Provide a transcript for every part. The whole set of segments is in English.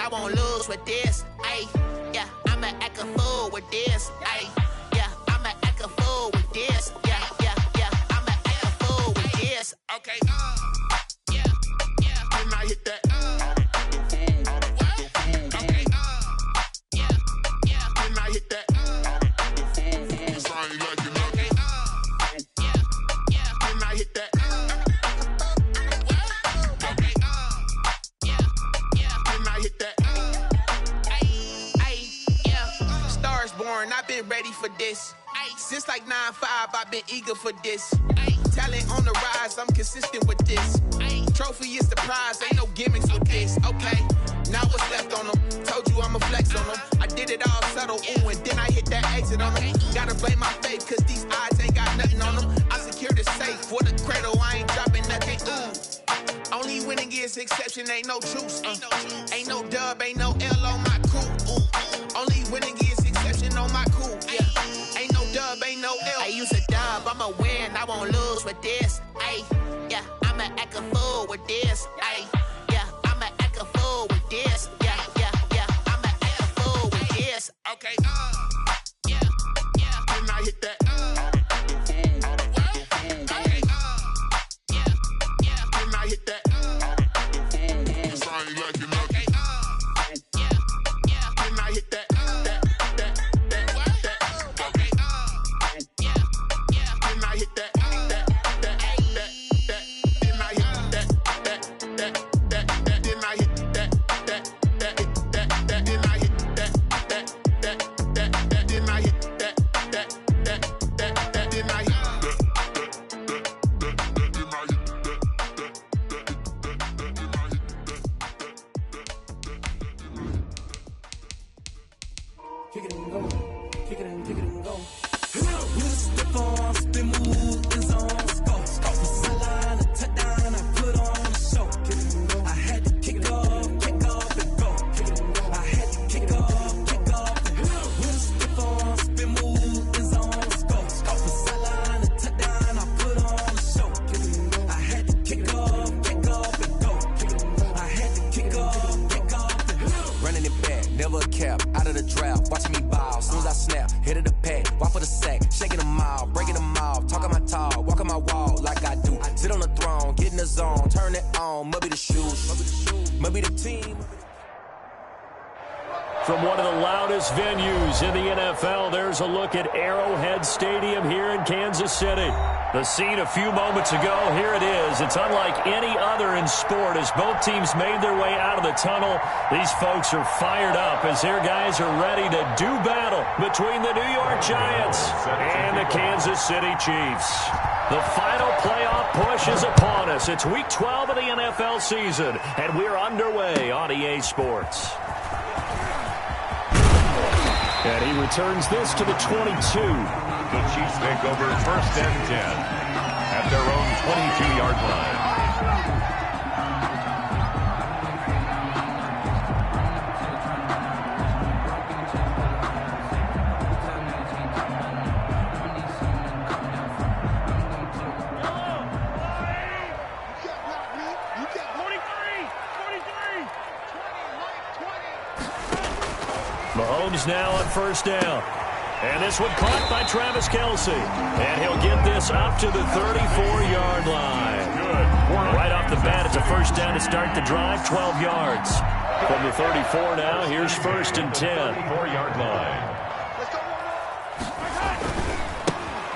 I won't lose with this. Ayy, yeah, I'ma act a fool with this. Ayy, yeah, I'ma act a fool with this. Yeah, yeah, yeah, I'ma act a fool with this. Okay, yeah, yeah. Then I hit that. Okay, yeah, yeah. Then I hit that. I've been ready for this. Since like 9-5, I've been eager for this. Talent on the rise, I'm consistent with this. Trophy is the prize, ain't no gimmicks with this. Okay, now what's left on them? Told you I'ma flex on them. I did it all subtle, ooh, and then I hit that exit on them. Gotta blame my faith, cause these eyes ain't got nothing on them. I secured the safe for the cradle, I ain't dropping nothing, ooh. Only winning is exception, ain't no truce. Ain't no dub, ain't no L on my crew. Only winning is exception on my crew. Yeah, ain't no dub, ain't no L. I use a dub, I'ma win, I won't lose with this. Ayy, yeah, I'ma act a fool with this. Ayy, yeah, I'ma act a fool with this. Yeah, yeah, yeah, I'ma act a fool with this. Okay, yeah, yeah. Then I hit that. Okay, yeah, yeah. Then I hit that. Kick it and go, kick it and go. With the form, spin move, is on scope. Sideline, a touchdown, I put on a show. Kick it and go. I had to kick off and go. Kick it and go. I had to kick off and go. With the form, spin move, is on scope. Sideline, a touchdown, I put on a show. Kick it and go. I had to kick off and go. Kick it and go. I had to kick off and go. Running it back, never a cap, out of the draft, watching me ball. Soon as I snap, hit of the pack, walk for the sack, shaking them out, breaking them off, talking my talk, walking my wall like I do. Sit on the throne, get in the zone, turn it on, maybe the shoes, maybe the team. From one of the loudest venues in the NFL, there's a look at Arrowhead Stadium here in Kansas City. The scene a few moments ago, here it is. It's unlike any other in sport. As both teams made their way out of the tunnel, these folks are fired up as their guys are ready to do battle between the New York Giants and the Kansas City Chiefs. The final playoff push is upon us. It's Week 12 of the NFL season, and we're underway on EA Sports. And he returns this to the 22. The Chiefs take over first and 10 at their own 22-yard line. Mahomes now on first down. And this one caught by Travis Kelce. And he'll get this up to the 34-yard line. Good. Right off the bat, it's a first down to start the drive, 12 yards. From the 34 now, here's first and 10. 34-yard line.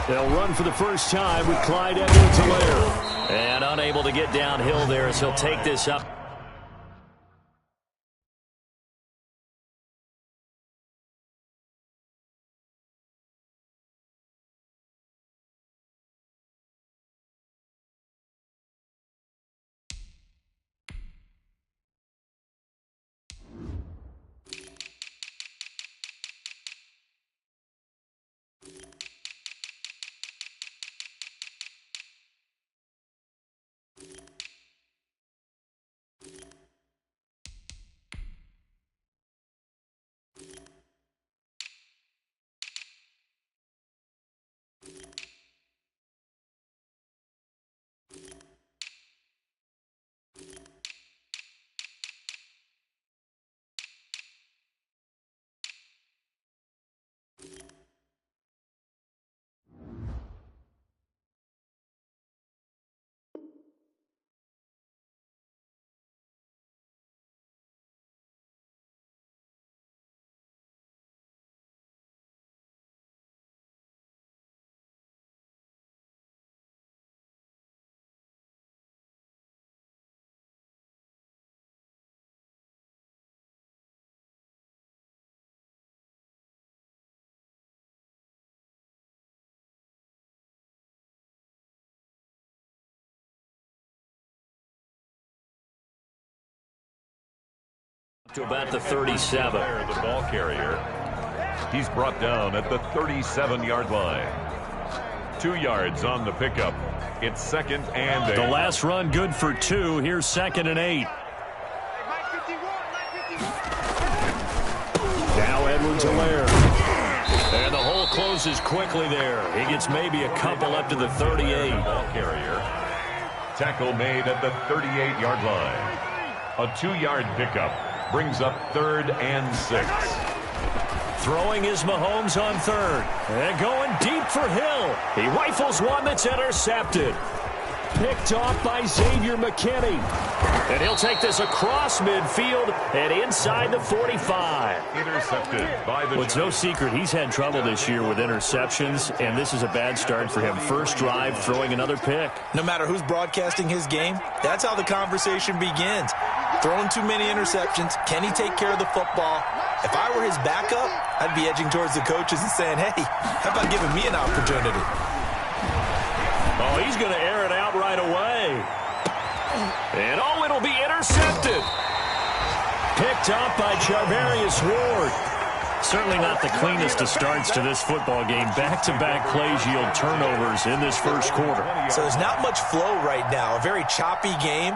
They'll run for the first time with Clyde Edwards-Helaire. And unable to get downhill there as he'll take this up. To about the 37. The ball carrier. He's brought down at the 37-yard line. 2 yards on the pickup. It's 2nd and 8. The last run good for 2. Here's 2nd and 8. Now Edwards-Helaire. And the hole closes quickly there. He gets maybe a couple up to the 38. Ball carrier. Tackle made at the 38-yard line. A 2-yard pickup brings up 3rd and 6. Throwing is Mahomes on 3rd. And going deep for Hill. He rifles one that's intercepted. Picked off by Xavier McKinney. And he'll take this across midfield and inside the 45. Intercepted by the... Well, it's no secret he's had trouble this year with interceptions, and this is a bad start for him. First drive, throwing another pick. No matter who's broadcasting his game, that's how the conversation begins. Throwing too many interceptions. Can he take care of the football? If I were his backup, I'd be edging towards the coaches and saying, hey, how about giving me an opportunity? Oh, he's going to air it out right away. And, oh, it'll be intercepted. Picked up by Charvarius Ward. Certainly not the cleanest of starts to this football game. Back-to-back plays yield turnovers in this first quarter. So there's not much flow right now. A very choppy game.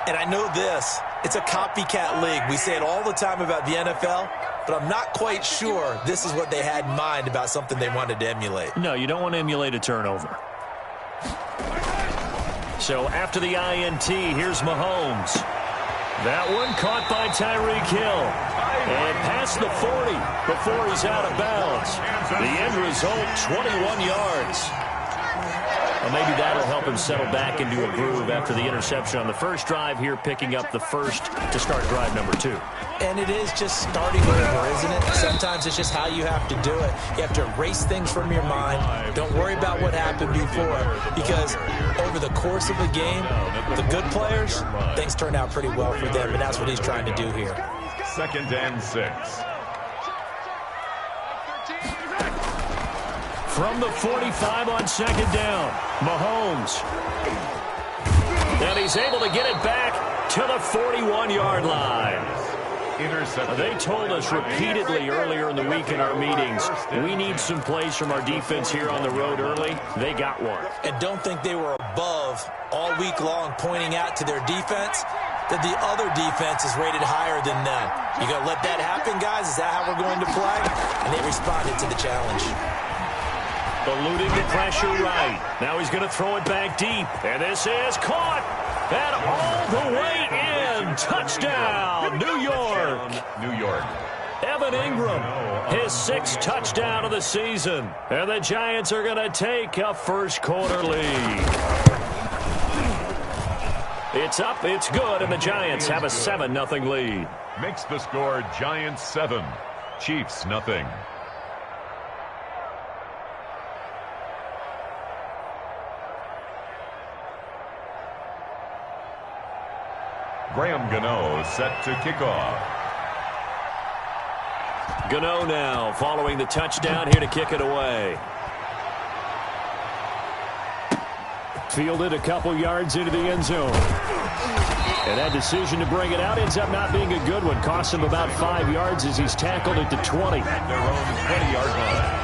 And I know this. It's a copycat league. We say it all the time about the NFL, but I'm not quite sure this is what they had in mind about something they wanted to emulate. No, you don't want to emulate a turnover. So after the INT, here's Mahomes. That one caught by Tyreek Hill. And past the 40 before he's out of bounds. The end result, 21 yards. Well, maybe that'll help him settle back into a groove after the interception on the first drive here, picking up the first to start drive number 2. And it is just starting over, isn't it? Sometimes it's just how you have to do it. You have to erase things from your mind. Don't worry about what happened before, because over the course of a game, the good players, things turn out pretty well for them, and that's what he's trying to do here. 2nd and 6. From the 45 on 2nd down, Mahomes. And he's able to get it back to the 41-yard line. Intercepted. They told us repeatedly earlier in the week in our meetings, we need some plays from our defense here on the road early. They got one. And don't think they were above all week long pointing out to their defense that the other defense is rated higher than them. You going to let that happen, guys? Is that how we're going to play? And they responded to the challenge. Eluding the pressure right. Now he's going to throw it back deep. And this is caught. And all the way in. Touchdown, New York. New York. Evan Ingram, his 6th touchdown of the season. And the Giants are going to take a first quarter lead. It's up, it's good, and the Giants have a 7-0 lead. Makes the score Giants 7, Chiefs 0. Graham Gano set to kick off. Gano now following the touchdown here to kick it away. Fielded a couple yards into the end zone. And that decision to bring it out ends up not being a good one. Costs him about 5 yards as he's tackled at the 20. At their own 20-yard line.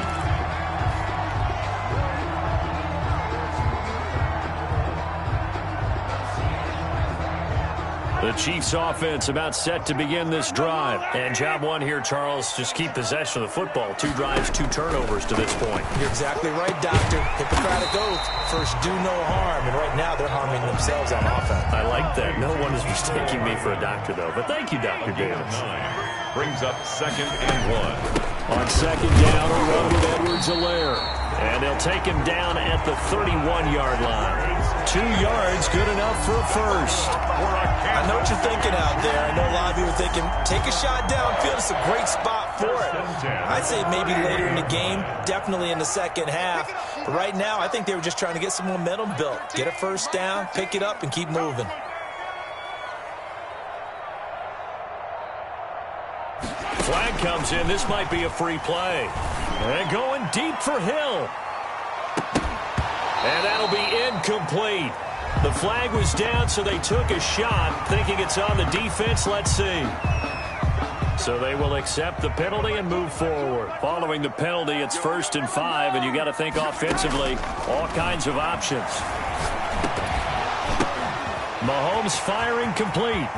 The Chiefs offense about set to begin this drive. And job one here, Charles, just keep possession of the football. 2 drives, 2 turnovers to this point. You're exactly right, Doctor. Hippocratic oath. First, do no harm. And right now, they're harming themselves on offense. I like that. No one is mistaking me for a doctor, though. But thank you, Dr. Davis. Brings up 2nd and 1. On 2nd down, a run with Edwards-Helaire. And they'll take him down at the 31-yard line. 2 yards, good enough for a first. I know what you're thinking out there. I know a lot of you are thinking, take a shot downfield. It's a great spot for it. I'd say maybe later in the game, definitely in the second half. But right now, I think they were just trying to get some momentum built. Get a first down, pick it up, and keep moving. Flag comes in. This might be a free play. And going deep for Hill. And that'll be incomplete. The flag was down, so they took a shot, thinking it's on the defense. Let's see. So they will accept the penalty and move forward. Following the penalty, it's 1st and 5, and you got to think offensively, all kinds of options. Mahomes firing complete.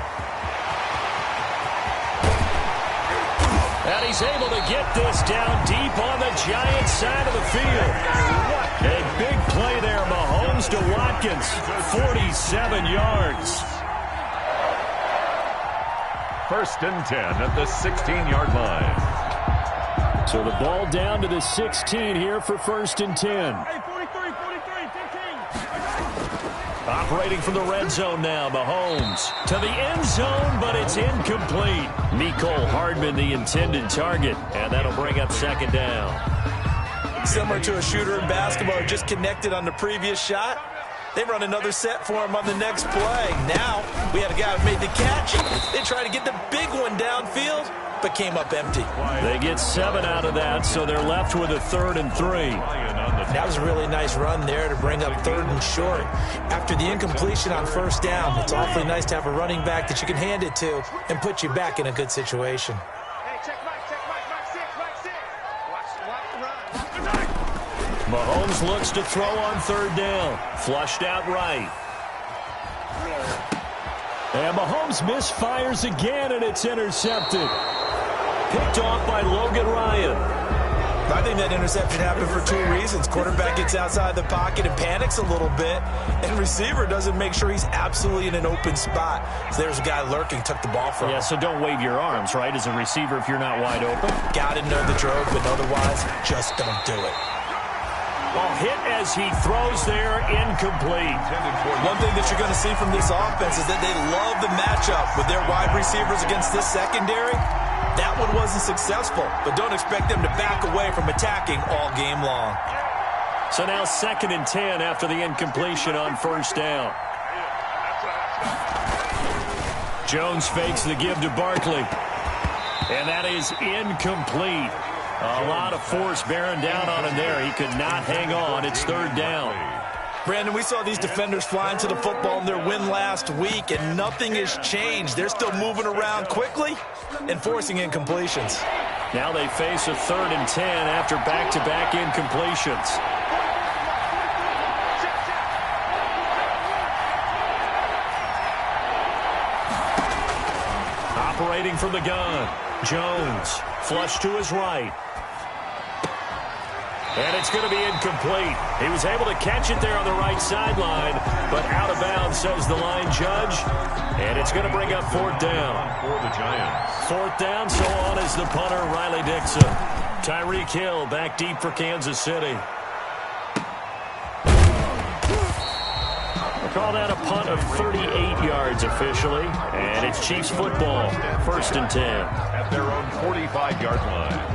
And he's able to get this down deep on the Giants side of the field. A big play there, Mahomes to Watkins, 47 yards. 1st and 10 at the 16-yard line. So the ball down to the 16 here for 1st and 10. Hey, 43, 15. Operating from the red zone now, Mahomes to the end zone, but it's incomplete. Mecole Hardman, the intended target, and that'll bring up 2nd down. Similar to a shooter in basketball who just connected on the previous shot. They run another set for him on the next play. Now, we had a guy who made the catch. They tried to get the big one downfield, but came up empty. They get 7 out of that, so they're left with a 3rd and 3. That was a really nice run there to bring up 3rd and short. After the incompletion on 1st down, it's awfully nice to have a running back that you can hand it to and put you back in a good situation. Mahomes looks to throw on 3rd down. Flushed out right. And Mahomes misfires again, and it's intercepted. Picked off by Logan Ryan. I think that interception happened for 2 reasons. Quarterback gets outside the pocket and panics a little bit, and receiver doesn't make sure he's absolutely in an open spot. So there's a guy lurking, took the ball from him. Yeah, so don't wave your arms, right, as a receiver if you're not wide open. Got to know that you're open, otherwise, just don't do it. Ball hit as he throws there, incomplete. One thing that you're going to see from this offense is that they love the matchup with their wide receivers against this secondary. That one wasn't successful, but don't expect them to back away from attacking all game long. So now 2nd and 10 after the incompletion on 1st down. Jones fakes the give to Barkley. And that is incomplete. A lot of force bearing down on him there. He could not hang on. It's 3rd down. Brandon, we saw these defenders flying to the football in their win last week, and nothing has changed. They're still moving around quickly and forcing incompletions. Now they face a 3rd and 10 after back-to-back incompletions. Operating from the gun, Jones, flush to his right. And it's going to be incomplete. He was able to catch it there on the right sideline, but out of bounds, says the line judge. And it's going to bring up 4th down. For the Giants. 4th down, so on is the punter, Riley Dixon. Tyreek Hill back deep for Kansas City. We'll call that a punt of 38 yards officially. And it's Chiefs football, 1st and 10. At their own 45-yard line.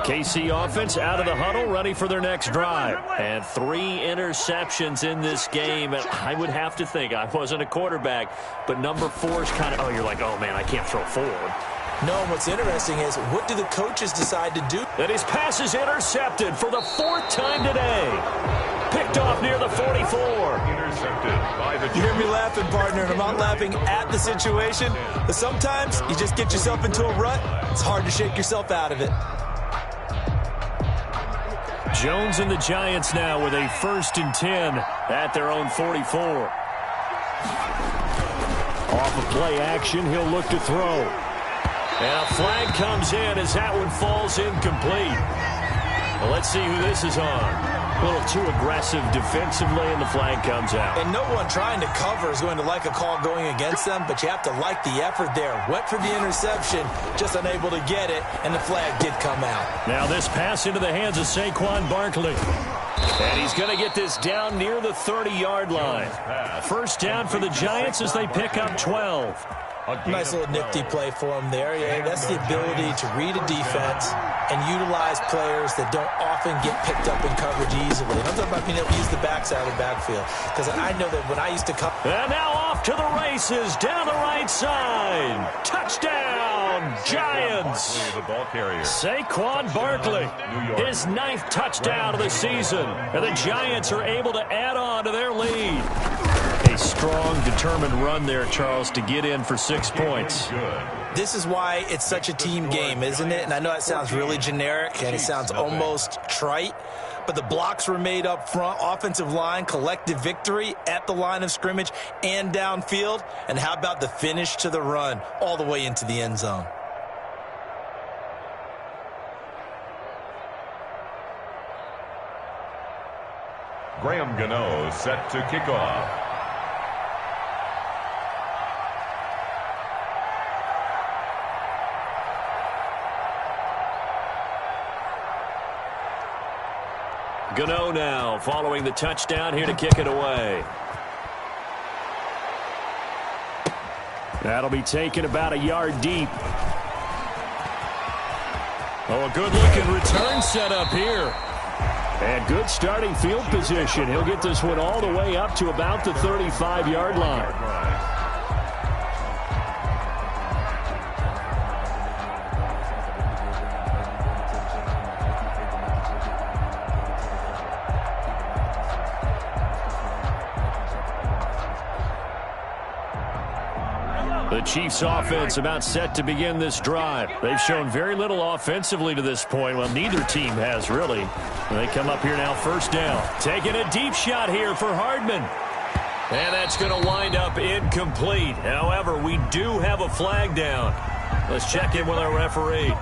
KC offense out of the huddle, ready for their next drive. And 3 interceptions in this game. And I would have to think, I wasn't a quarterback, but number 4 is kind of, you're like, oh, man, I can't throw forward. No, what's interesting is, what do the coaches decide to do? And his pass is intercepted for the 4th time today. Picked off near the 44. Intercepted by the Chiefs. You hear me laughing, partner, and I'm not laughing at the situation. But sometimes you just get yourself into a rut. It's hard to shake yourself out of it. Jones and the Giants now with a 1st and 10 at their own 44. Off of play action, he'll look to throw. And a flag comes in as that one falls incomplete. Well, let's see who this is on. A little too aggressive defensively, and the flag comes out. And no one trying to cover is going to like a call going against them, but you have to like the effort there. Went for the interception, just unable to get it, and the flag did come out. Now this pass into the hands of Saquon Barkley. And he's going to get this down near the 30-yard line. 1st down for the Giants as they pick up 12. Nice little nifty play for him there. Yeah, that's the ability to read a defense and utilize players that don't often get picked up in coverage easily. And I'm talking about being able to use the backside of the backfield. Because I know that when I used to come... And now off to the races down the right side. side. Touchdown, Giants. The ball carrier. Saquon Barkley, his 9th touchdown of the season. And the Giants are able to add on to their lead. A strong, determined run there, Charles, to get in for 6 points. This is why it's such a team game, isn't it? And I know that sounds really generic and it sounds almost trite, but the blocks were made up front, offensive line, collective victory at the line of scrimmage and downfield. And how about the finish to the run all the way into the end zone? Graham Gano set to kick off. Gano now following the touchdown here to kick it away. That'll be taken about a yard deep. Oh, a good-looking return set up here. And good starting field position. He'll get this one all the way up to about the 35-yard line. The Chiefs offense about set to begin this drive. They've shown very little offensively to this point. Well, neither team has really. They come up here now, first down. Taking a deep shot here for Hardman. And that's going to wind up incomplete. However, we do have a flag down. Let's check in with our referee.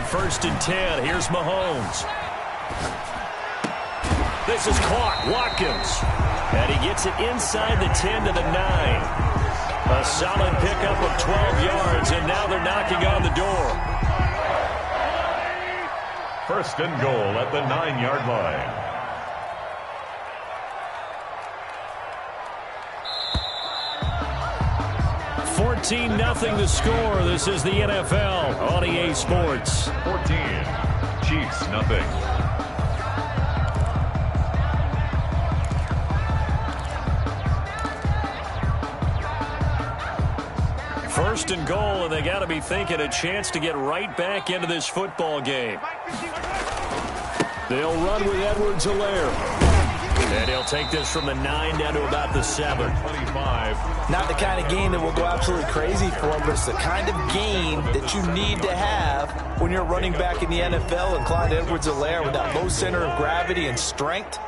First and 10. Here's Mahomes. This is caught. Watkins. And he gets it inside the 10 to the 9. A solid pickup of 12 yards, and now they're knocking on the door. First and goal at the 9-yard line. Nothing the score. This is the NFL on EA Sports. 14. Chiefs nothing. First and goal, and they got to be thinking a chance to get right back into this football game. They'll run with Edwards-Helaire. And he'll take this from the 9 down to about the 7. 25. Not the kind of game that will go absolutely crazy for, but it's the kind of game that you need to have when you're running back in the NFL. And Clyde Edwards-Helaire, with that low center of gravity and strength,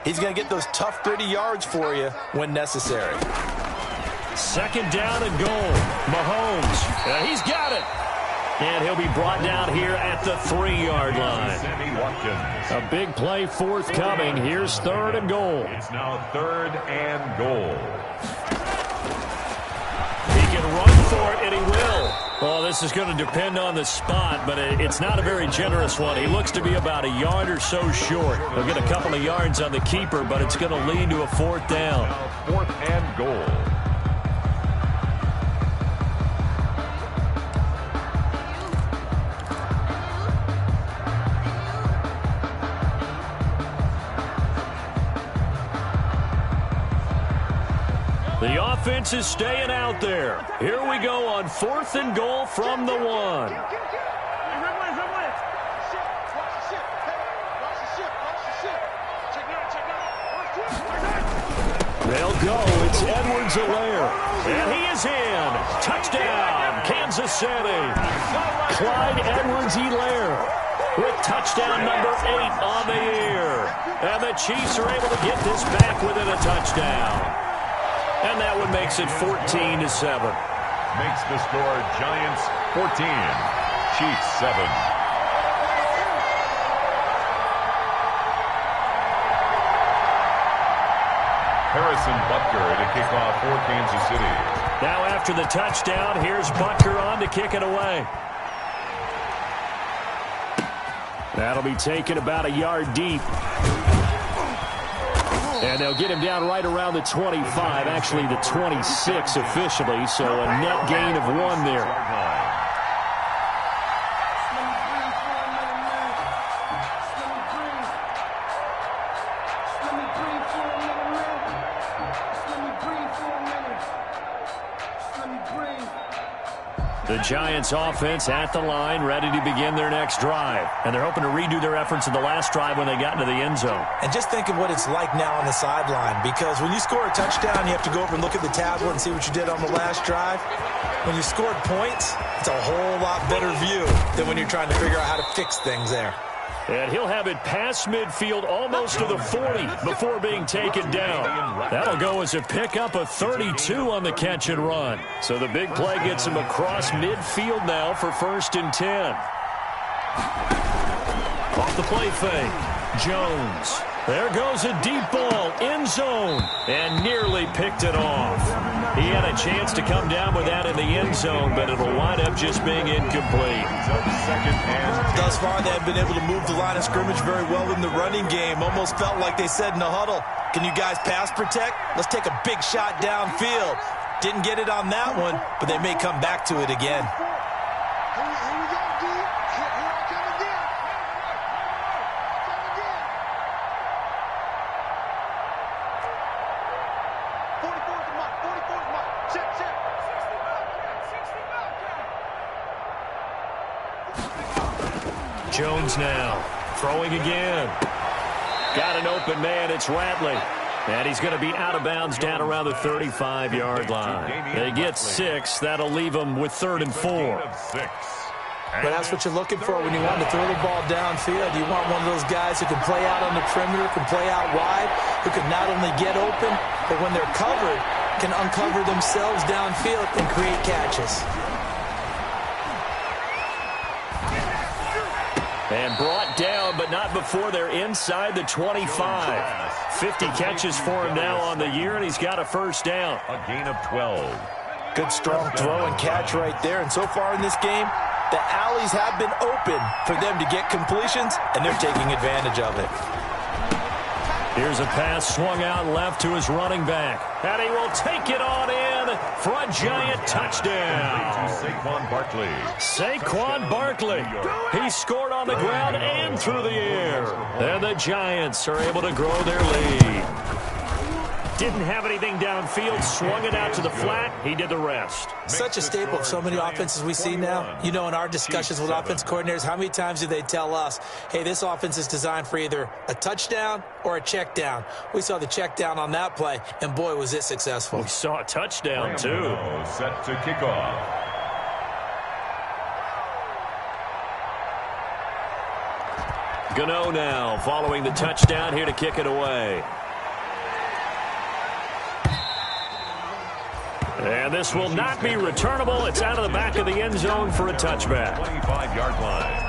he's going to get those tough, gritty yards for you when necessary. Second down and goal. Mahomes. He's got it. And he'll be brought down here at the 3-yard line. A big play forthcoming. Here's third and goal. It's now third and goal. He can run for it, and he will. Well, this is going to depend on the spot, but it's not a very generous one. He looks to be about a yard or so short. He'll get a couple of yards on the keeper, but it's going to lead to a fourth down. Now fourth and goal. The offense is staying out there. Here we go on fourth and goal from the 1. They'll go. It's Edwards-Helaire. And he is in. Touchdown, Kansas City. Clyde Edwards-Helaire with touchdown number 8 on the year. And the Chiefs are able to get this back within a touchdown. And that one makes it 14-7. Makes the score Giants 14, Chiefs 7. Harrison Butker to kick off for Kansas City. Now after the touchdown, here's Butker on to kick it away. That'll be taken about a yard deep. And they'll get him down right around the 25, actually the 26 officially, so a net gain of 1 there. The Giants offense at the line, ready to begin their next drive. And they're hoping to redo their efforts in the last drive when they got into the end zone. And just think of what it's like now on the sideline, because when you score a touchdown, you have to go over and look at the tablet and see what you did on the last drive. When you scored points, it's a whole lot better view than when you're trying to figure out how to fix things there. And he'll have it past midfield almost to the 40 before being taken down. That'll go as a pickup of 32 on the catch and run. So the big play gets him across midfield now for 1st and 10. Off the play fake. Jones. There goes a deep ball, end zone, and nearly picked it off. He had a chance to come down with that in the end zone, but it'll wind up just being incomplete. Thus far, they have been able to move the line of scrimmage very well in the running game. Almost felt like they said in the huddle, can you guys pass protect? Let's take a big shot downfield. Didn't get it on that one, but they may come back to it again. Jones now, throwing again. Got an open man, it's Ratley. And he's going to be out of bounds down around the 35-yard line. They get 6, that'll leave them with 3rd and 4. But that's what you're looking for when you want to throw the ball downfield. You want one of those guys who can play out on the perimeter, can play out wide, who can not only get open, but when they're covered, can uncover themselves downfield and create catches. And brought down, but not before they're inside the 25. 50 catches for him now on the year, and he's got a 1st down. A gain of 12. Good, strong throw and catch right there. And so far in this game, the alleys have been open for them to get completions, and they're taking advantage of it. Here's a pass swung out left to his running back. And he will take it on in for a Giant touchdown. Saquon Barkley. Saquon Barkley. He scored on the ground and through the air. And the Giants are able to grow their lead. Didn't have anything downfield, swung it out to the flat. He did the rest. Such a staple of so many offenses we see now. You know, in our discussions with offense coordinators, how many times do they tell us, hey, this offense is designed for either a touchdown or a check down. We saw the check down on that play, and boy, was it successful. We saw a touchdown, too. Set to kick off. Gano now following the touchdown here to kick it away. And this will not be returnable. It's out of the back of the end zone for a touchback. 25-yard line.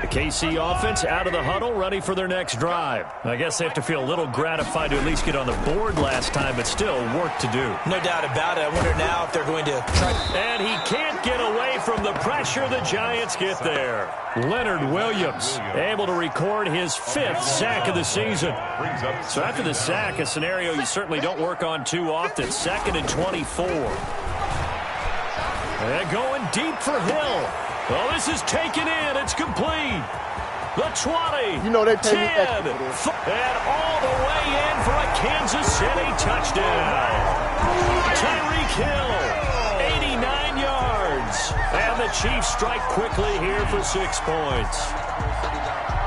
The KC offense out of the huddle, ready for their next drive. I guess they have to feel a little gratified to at least get on the board last time, but still work to do. No doubt about it. I wonder now if they're going to try. And he can't get away from the pressure. The Giants get there. Leonard Williams able to record his 5th sack of the season. So after the sack, a scenario you certainly don't work on too often. 2nd and 24. And going deep for Hill. Oh, this is taken in. It's complete. The 20. You know they pay 10. And all the way in for a Kansas City touchdown. Tyreek Hill, 89 yards. And the Chiefs strike quickly here for 6 points.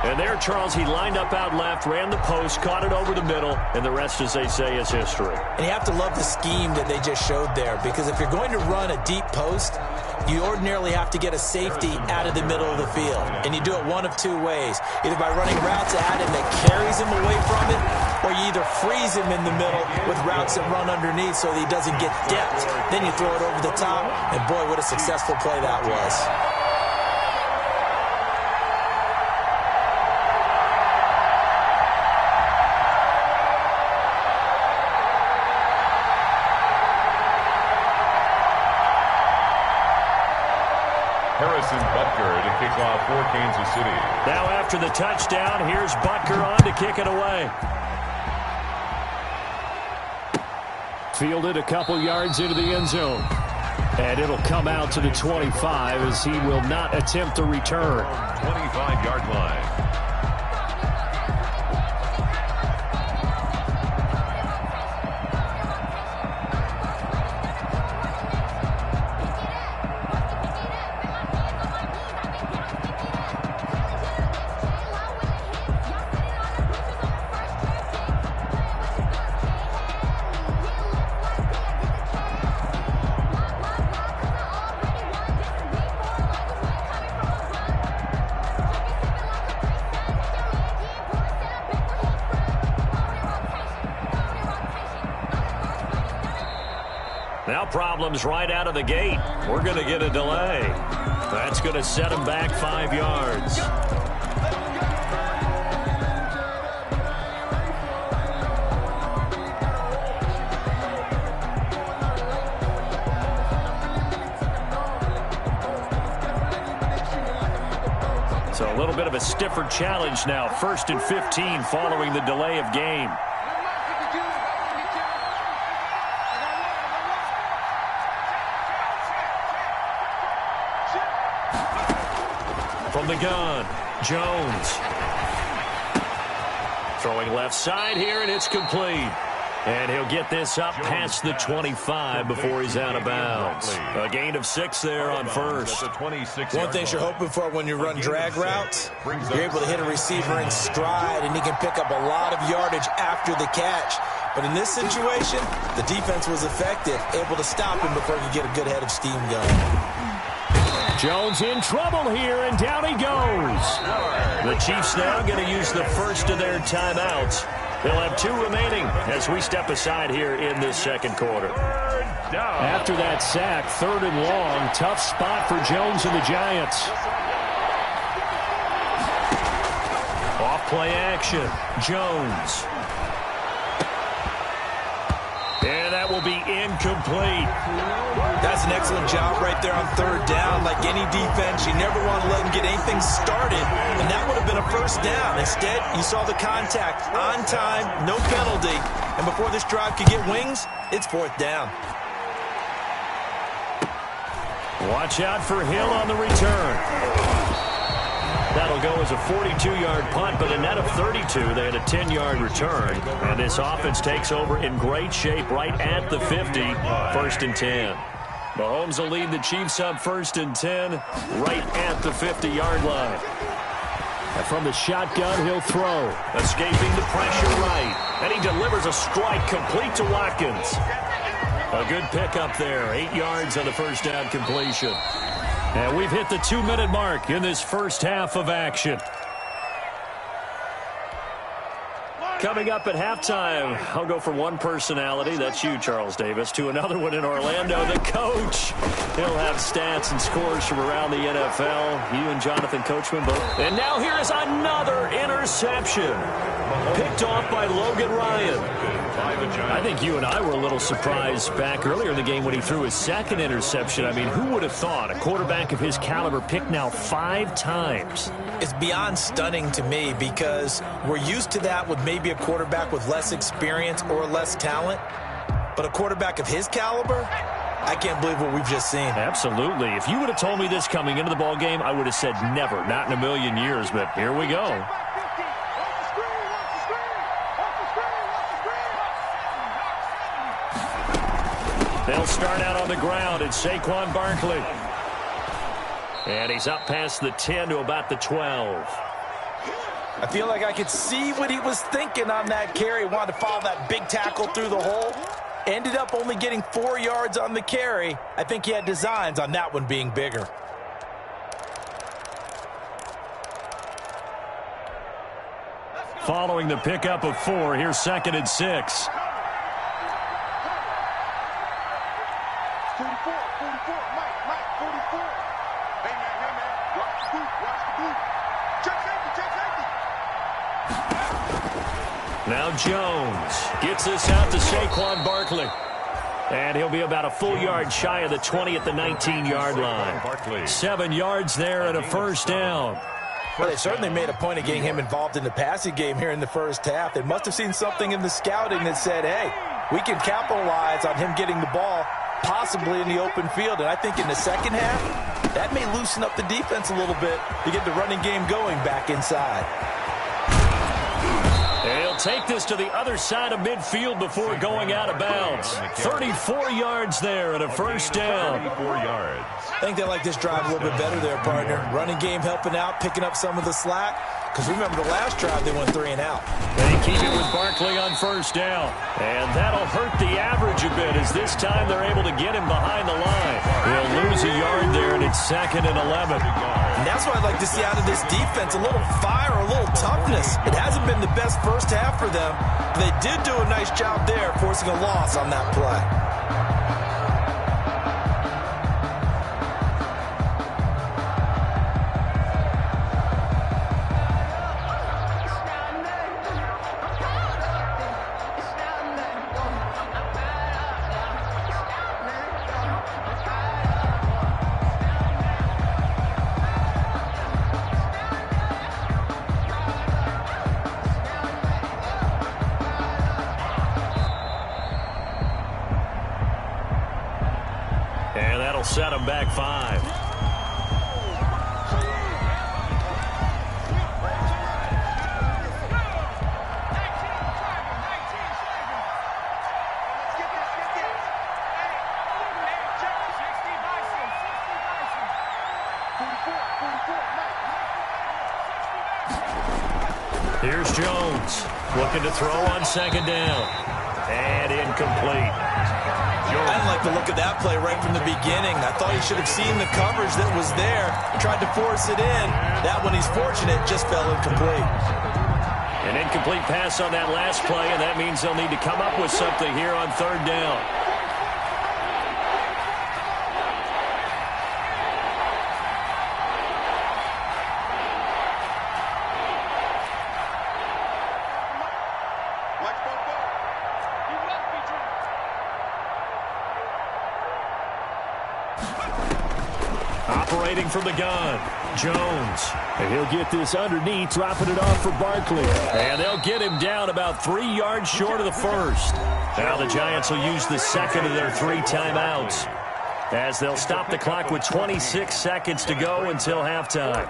And there, Charles, he lined up out left, ran the post, caught it over the middle, and the rest, as they say, is history. And you have to love the scheme that they just showed there, because if you're going to run a deep post, you ordinarily have to get a safety out of the middle of the field. And you do it one of 2 ways, either by running routes at him that carries him away from it, or you either freeze him in the middle with routes that run underneath so that he doesn't get depth. Then you throw it over the top, and boy, what a successful play that was. Harrison Butker to kick off for Kansas City. Now after the touchdown, here's Butker on to kick it away. Fielded a couple yards into the end zone. And it'll come out to the 25 as he will not attempt a return. 25-yard line. Now problems right out of the gate. We're going to get a delay. That's going to set him back 5 yards. So a little bit of a stiffer challenge now. 1st and 15 following the delay of game. From the gun, Jones. Throwing left side here, and it's complete. And he'll get this up past the 25 before he's out of bounds. A gain of 6 there on first. One thing you're hoping for when you run drag routes, you're able to hit a receiver in stride, and he can pick up a lot of yardage after the catch. But in this situation, the defense was effective, able to stop him before he could get a good head of steam going. Jones in trouble here, and down he goes. The Chiefs now going to use the first of their timeouts. They'll have 2 remaining as we step aside here in this second quarter. After that sack, 3rd and long, tough spot for Jones and the Giants. Off play action, Jones. And that will be incomplete. That's an excellent job right there on 3rd down. Like any defense, you never want to let them get anything started, and that would have been a first down. Instead, you saw the contact on time, no penalty, and before this drive could get wings, it's 4th down. Watch out for Hill on the return. That'll go as a 42-yard punt, but a net of 32. They had a 10-yard return, and this offense takes over in great shape right at the 50, 1st and 10. Mahomes will lead the Chiefs up 1st and 10 right at the 50-yard line. And from the shotgun, he'll throw. Escaping the pressure right. And he delivers a strike complete to Watkins. A good pickup there. 8 yards on the first down completion. And we've hit the 2-minute mark in this first half of action. Coming up at halftime, I'll go from one personality, that's you, Charles Davis, to another one in Orlando, the coach. He'll have stats and scores from around the NFL. You and Jonathan Coachman both. And now here is another interception. Picked off by Logan Ryan. I think you and I were a little surprised back earlier in the game when he threw his 2nd interception. I mean, who would have thought a quarterback of his caliber picked now 5 times? It's beyond stunning to me because we're used to that with maybe a quarterback with less experience or less talent. But a quarterback of his caliber, I can't believe what we've just seen. Absolutely. If you would have told me this coming into the ball game, I would have said never, not in a million years. But here we go. They'll start out on the ground. It's Saquon Barkley. And he's up past the 10 to about the 12. I feel like I could see what he was thinking on that carry. Wanted to follow that big tackle through the hole. Ended up only getting 4 yards on the carry. I think he had designs on that one being bigger. Following the pickup of 4, here's 2nd and 6. 44, Mike, 44. Hey, man, watch the boot. Check safety. Now Jones gets this out to Saquon Barkley. And he'll be about a full yard shy of the 20 at the 19-yard line. 7 yards there and a first down. Well, they certainly made a point of getting him involved in the passing game here in the first half. They must have seen something in the scouting that said, hey, we can capitalize on him getting the ball possibly in the open field. And I think in the second half, that may loosen up the defense a little bit to get the running game going back inside. He'll take this to the other side of midfield before going out of bounds. 34 yards there and a first down. 34 yards. I think they like this drive a little bit better there, partner. Running game helping out, picking up some of the slack. Because remember, the last drive, they went 3 and out. They keep it with Barkley on first down. And that'll hurt the average a bit as this time they're able to get him behind the line. He'll lose a yard there, and it's 2nd and 11. And that's what I'd like to see out of this defense, a little fire, a little toughness. It hasn't been the best first half for them. But they did do a nice job there, forcing a loss on that play. Set him back 5. Here's Jones looking to throw on 2nd down. And incomplete. I didn't like the look of that play right from the beginning. I thought he should have seen the coverage that was there, tried to force it in. That one, he's fortunate, just fell incomplete. An incomplete pass on that last play, and that means they'll need to come up with something here on 3rd down. Operating from the gun, Jones. And he'll get this underneath, dropping it off for Barkley. And they'll get him down about 3 yards short of the first. Now the Giants will use the second of their 3 timeouts, as they'll stop the clock with 26 seconds to go until halftime.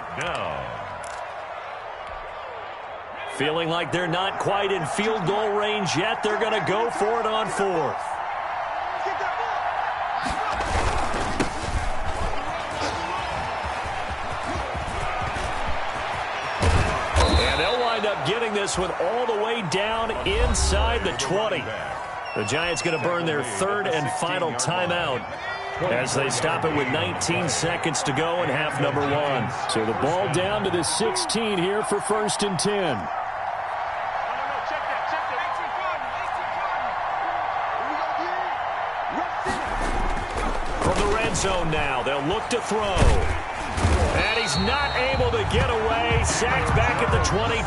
Feeling like they're not quite in field goal range yet, they're going to go for it on 4th. Up getting this one all the way down inside the 20. The Giants going to burn their 3rd and final timeout as they stop it with 19 seconds to go in half number 1. So the ball down to the 16 here for 1st and 10. From the red zone now, they'll look to throw. And he's not able to get away. Sacked back at the 22.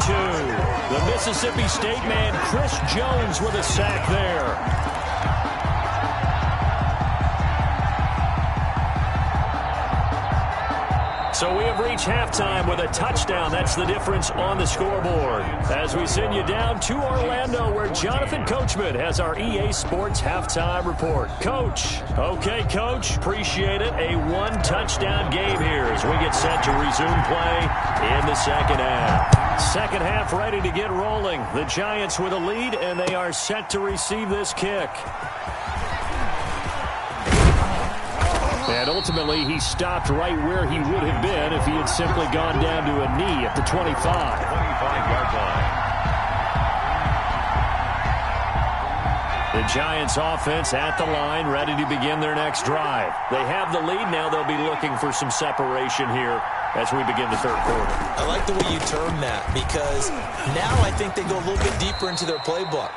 The Mississippi State man, Chris Jones, with a sack there. So we have reached halftime with a touchdown. That's the difference on the scoreboard. As we send you down to Orlando, where Jonathan Coachman has our EA Sports halftime report. Coach. Okay, Coach. Appreciate it. A 1-touchdown game here as we get set to resume play in the second half. Second half ready to get rolling. The Giants with a lead, and they are set to receive this kick. And ultimately, he stopped right where he would have been if he had simply gone down to a knee at the 25. 25-yard line. The Giants offense at the line, ready to begin their next drive. They have the lead. Now they'll be looking for some separation here as we begin the third quarter. I like the way you term that, because now I think they go a little bit deeper into their playbook.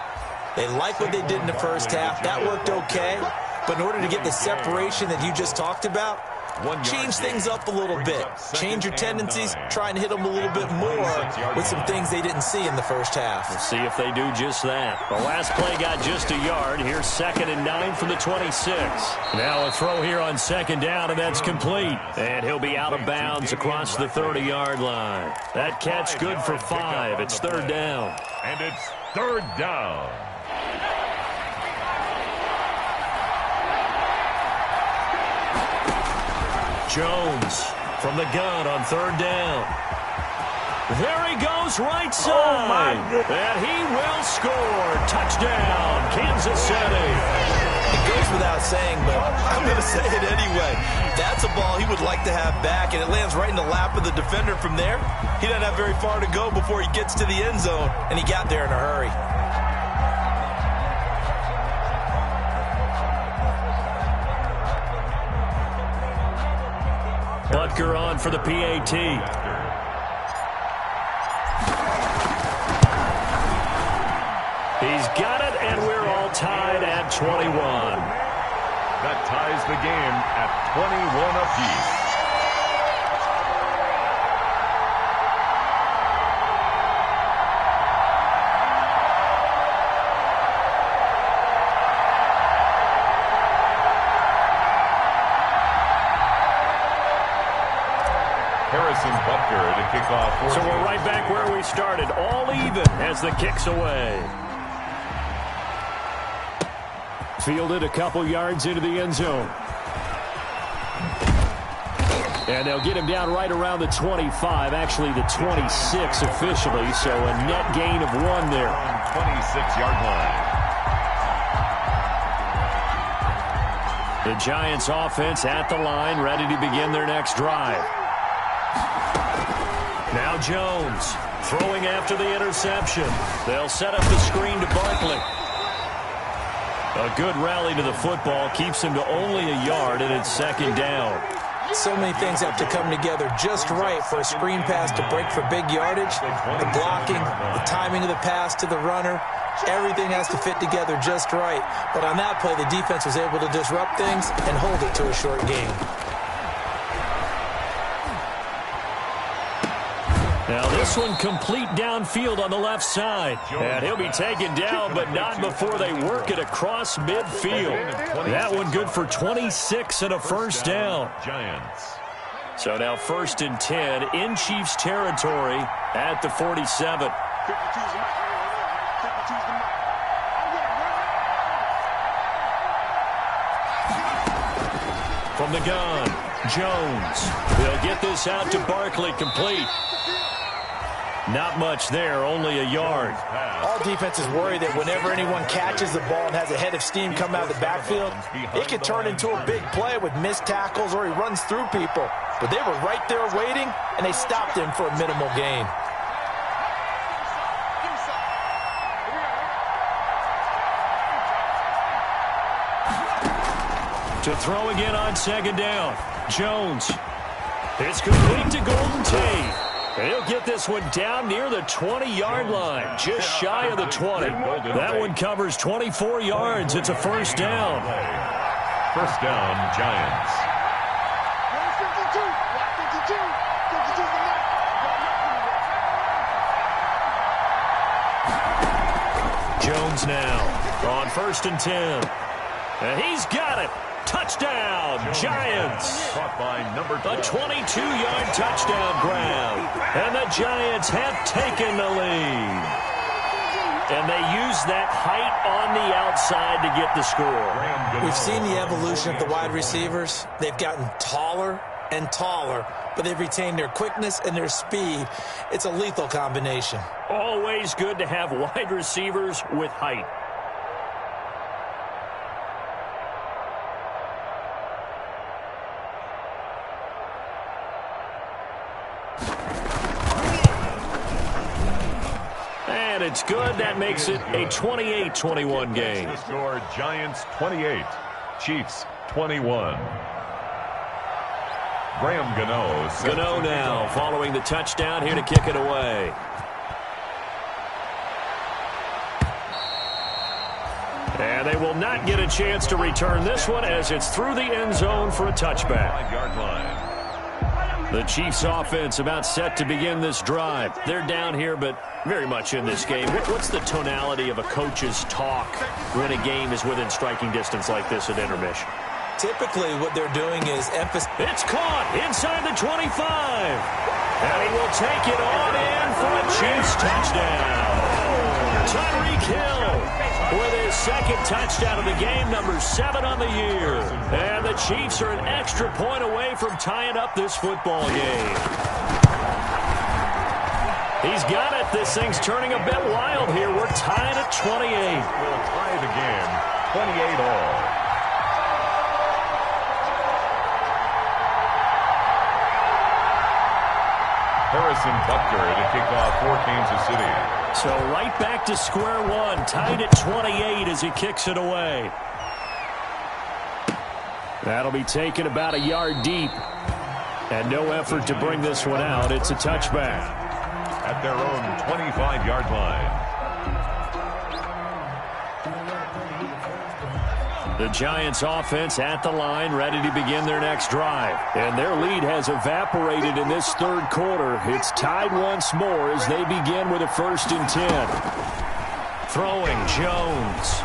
They like what they did in the first half. That worked okay. But in order to get the separation that you just talked about, change things up a little bit. Change your tendencies, try and hit them a little bit more with some things they didn't see in the first half. We'll see if they do just that. The last play got just a yard. Here's 2nd and 9 from the 26. Now a throw here on 2nd down, and that's complete. And he'll be out of bounds across the 30-yard line. That catch good for 5. It's 3rd down. And it's 3rd down. Jones from the gun on 3rd down. There he goes, right side. And he will score. Touchdown, Kansas City. It goes without saying, but I'm going to say it anyway. That's a ball he would like to have back, and it lands right in the lap of the defender from there. He doesn't have very far to go before he gets to the end zone, and he got there in a hurry. Butker on for the PAT. He's got it, and we're all tied at 21. That ties the game at 21 apiece. Butker to kick off. So we're right back where we started, all even as the kick's away. Fielded a couple yards into the end zone. And they'll get him down right around the 25, actually the 26 officially, so a net gain of 1 there. 26-yard line. The Giants offense at the line, ready to begin their next drive. Now Jones throwing after the interception. They'll set up the screen to Barkley. A good rally to the football keeps him to only a yard, and it's 2nd down. So many things have to come together just right for a screen pass to break for big yardage. The blocking, the timing of the pass to the runner, everything has to fit together just right. But on that play, the defense was able to disrupt things and hold it to a short game. Now this one complete downfield on the left side. And he'll be taken down, but not before they work it across midfield. That one good for 26 and a 1st down. Giants. So now 1st and 10 in Chiefs territory at the 47. From the gun, Jones. They'll get this out to Barkley, complete. Not much there, only a yard. All defenses worry that whenever anyone catches the ball and has a head of steam come out of the backfield, it could turn into a big play with missed tackles or he runs through people. But they were right there waiting, and they stopped him for a minimal gain. To throw again on 2nd down. Jones. It's complete to Golden Tate. He'll get this one down near the 20-yard line, just shy of the 20. That one covers 24 yards. It's a 1st down. 1st down, Giants. Jones now on 1st and 10. And he's got it. Touchdown, Giants. A 22-yard touchdown grab. And the Giants have taken the lead. And they use that height on the outside to get the score. We've seen the evolution of the wide receivers. They've gotten taller and taller, but they've retained their quickness and their speed. It's a lethal combination. Always good to have wide receivers with height. And it's good. That makes it a 28-21 game. Score Giants 28, Chiefs 21. Graham Gano now following the touchdown here to kick it away. And they will not get a chance to return this one as it's through the end zone for a touchback. 5-yard line. The Chiefs offense about set to begin this drive. They're down here, but very much in this game. What's the tonality of a coach's talk when a game is within striking distance like this at intermission? Typically, what they're doing is emphasis. It's caught inside the 25. And he will take it on in for a Chiefs touchdown. Tyreek Hill with his second touchdown of the game, number 7 on the year. And the Chiefs are an extra point away from tying up this football game. He's got it. This thing's turning a bit wild here. We're tied at 28. We'll tie the game, 28 all. Harrison Butker to kick off for Kansas City. So right back to square one, tied at 28 as he kicks it away. That'll be taken about a yard deep. And no effort to bring this one out. It's a touchback. At their own 25-yard line. The Giants offense at the line, ready to begin their next drive. And their lead has evaporated in this third quarter. It's tied once more as they begin with a 1st and 10. Throwing Jones.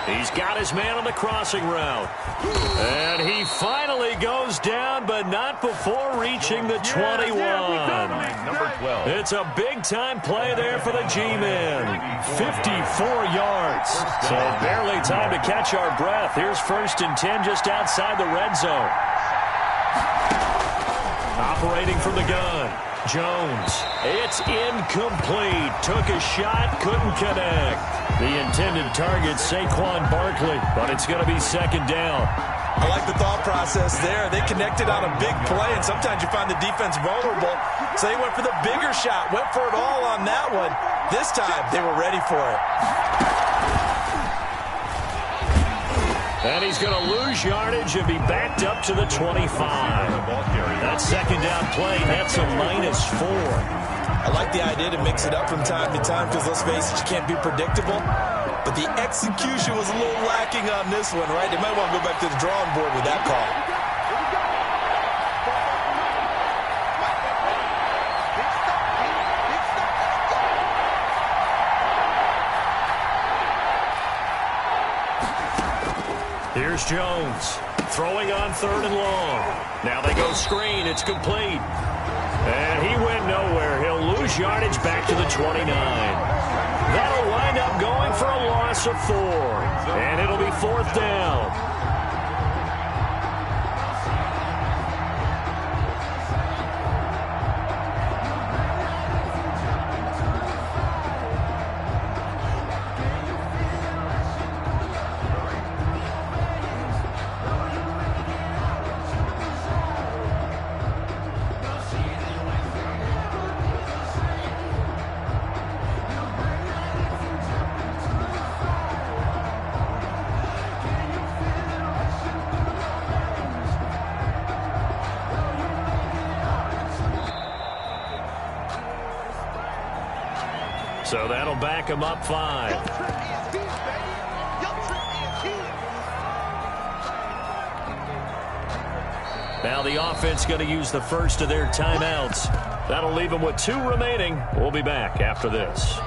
He's got his man on the crossing route. And he finally goes down, but not before reaching the 21. Number 12. It's a big-time play there for the G-Men. 54 yards. So barely time to catch our breath. Here's 1st and 10 just outside the red zone. Operating from the gun. Jones. It's incomplete. Took a shot, couldn't connect. The intended target, Saquon Barkley, but it's going to be 2nd down. I like the thought process there. They connected on a big play, and sometimes you find the defense vulnerable. So they went for the bigger shot, went for it all on that one. This time, they were ready for it. And he's going to lose yardage and be backed up to the 25. That 2nd down play, that's a -4. I like the idea to mix it up from time to time because, let's face it, you can't be predictable. But the execution was a little lacking on this one, right? They might want to go back to the drawing board with that call. Here's Jones throwing on 3rd and long. Now they go screen. It's complete. And he went nowhere. He'll lose yardage back to the 29. That'll wind up going for a loss of 4. And it'll be 4th down. So that'll back him up 5. Now the offense going to use the first of their timeouts. That'll leave them with 2 remaining. We'll be back after this.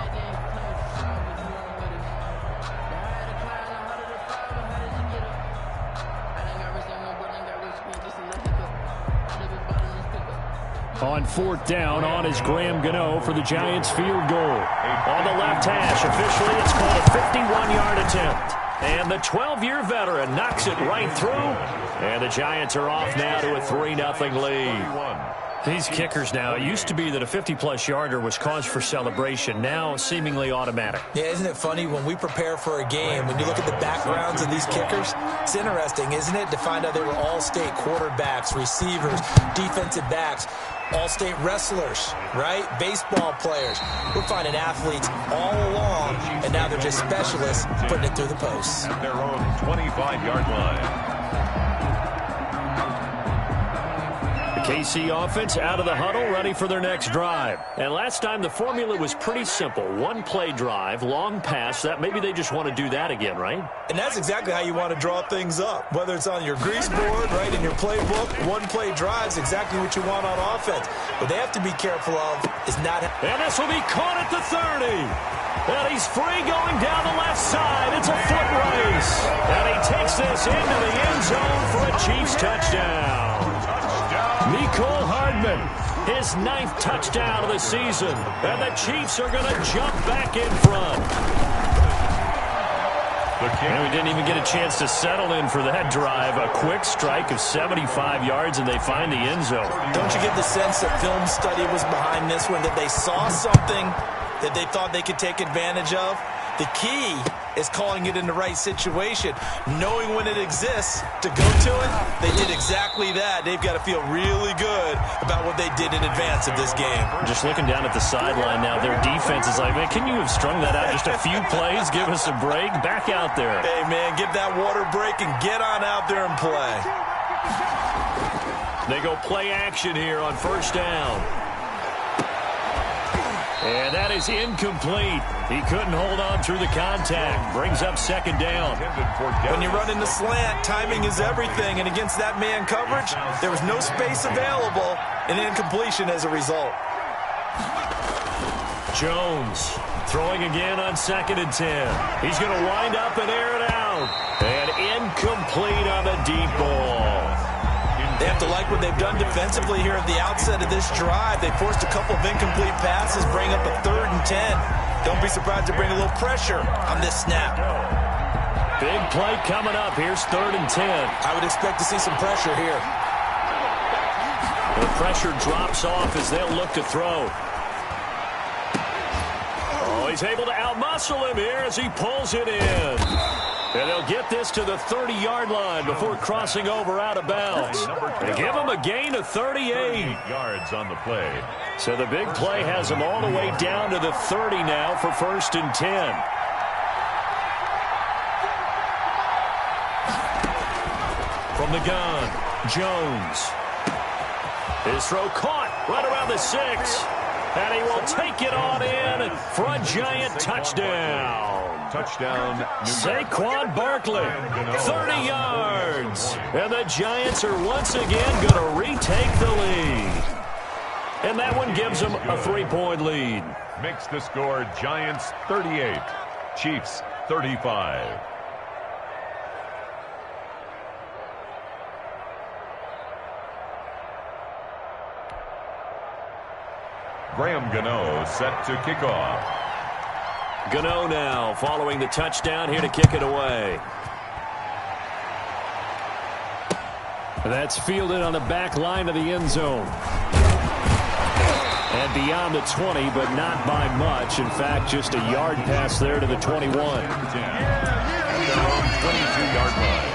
On 4th down, on is Graham Gano for the Giants field goal. On the left hash, officially it's called a 51-yard attempt. And the 12-year veteran knocks it right through. And the Giants are off now to a 3-0 lead. These kickers now, it used to be that a 50-plus yarder was cause for celebration. Now, seemingly automatic. Yeah, isn't it funny when we prepare for a game, when you look at the backgrounds of these kickers, it's interesting, isn't it, to find out they were all-state quarterbacks, receivers, defensive backs, all-state wrestlers, right? Baseball players. We're finding athletes all along, and now they're just specialists putting it through the posts. At their own 25-yard line. KC offense out of the huddle, ready for their next drive. And last time the formula was pretty simple. One-play drive, long pass. That maybe they just want to do that again, right? And that's exactly how you want to draw things up. Whether it's on your grease board, right, in your playbook, one-play drives exactly what you want on offense. What they have to be careful of is not... And this will be caught at the 30. And he's free going down the left side. It's a foot race. And he takes this into the end zone for a Chiefs touchdown. Mecole Hardman, his 9th touchdown of the season. And the Chiefs are going to jump back in front. And we didn't even get a chance to settle in for that drive. A quick strike of 75 yards, and they find the end zone. Don't you get the sense that film study was behind this one, that they saw something that they thought they could take advantage of? The key is calling it in the right situation, knowing when it exists to go to it. They did exactly that. They've got to feel really good about what they did in advance of this game. Just looking down at the sideline now, their defense is like, man, can you have strung that out just a few plays? Give us a break. Back out there. Hey, man, give that water break and get on out there and play. They go play action here on first down. And that is incomplete. He couldn't hold on through the contact. Brings up second down. When you run in the slant, timing is everything. And against that man coverage, there was no space available, and incompletion as a result. Jones throwing again on 2nd and 10. He's going to wind up and air it out. And incomplete on the deep ball. They have to like what they've done defensively here at the outset of this drive. They forced a couple of incomplete passes, bring up a 3rd and 10. Don't be surprised to bring a little pressure on this snap. Big play coming up. Here's 3rd and 10. I would expect to see some pressure here. The pressure drops off as they'll look to throw. Oh, he's able to outmuscle him here as he pulls it in. And they'll get this to the 30-yard line before crossing over out of bounds. They give him a gain of 38 yards on the play. So the big play has them all the way down to the 30 now for 1st and 10. From the gun, Jones. His throw caught right around the 6. And he will take it on in for a giant touchdown. Touchdown. Saquon Barkley, 30 yards. And the Giants are once again going to retake the lead. And that one gives them a 3-point lead. Makes the score Giants 38, Chiefs 35. Graham Gano set to kick off. Gano now following the touchdown here to kick it away. That's fielded on the back line of the end zone. And beyond the 20, but not by much. In fact, just a yard pass there to the 21. At their own 22-yard line.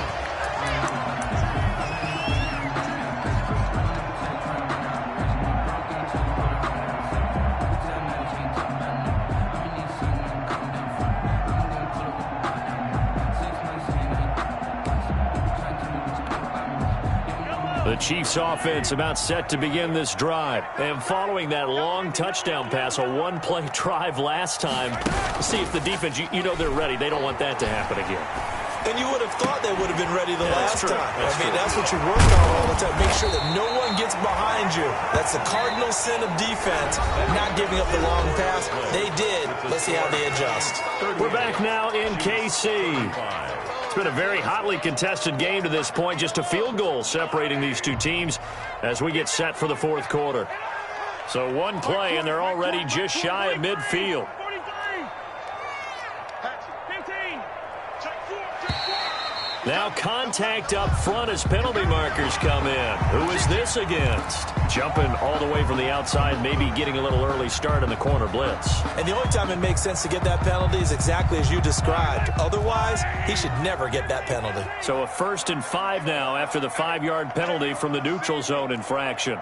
The Chiefs offense about set to begin this drive. And following that long touchdown pass, a one-play drive last time, see if the defense, you know they're ready. They don't want that to happen again. And you would have thought they would have been ready the last time. That's what you work on all the time. Make sure that no one gets behind you. That's the cardinal sin of defense, not giving up the long pass. They did. Let's see how they adjust. We're back now in KC. It's been a very hotly contested game to this point. Just a field goal separating these two teams as we get set for the 4th quarter. So one play, and they're already just shy of midfield. Now contact up front as penalty markers come in. Who is this against? Jumping all the way from the outside, maybe getting a little early start in the corner blitz. And the only time it makes sense to get that penalty is exactly as you described. Otherwise, he should never get that penalty. So a 1st and 5 now after the 5-yard penalty from the neutral zone infraction.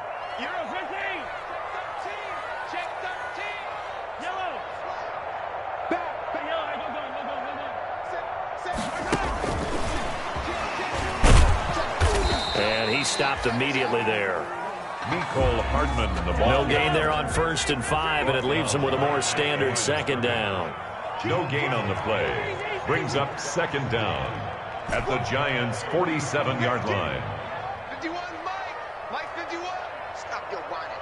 Stopped immediately there. Nicole Hardman, the ball. No gain there on 1st and 5, and it leaves them with a more standard 2nd down. No gain on the play. Brings up 2nd down at the Giants' 47-yard line. 51, Mike. Mike 51. Stop your whining.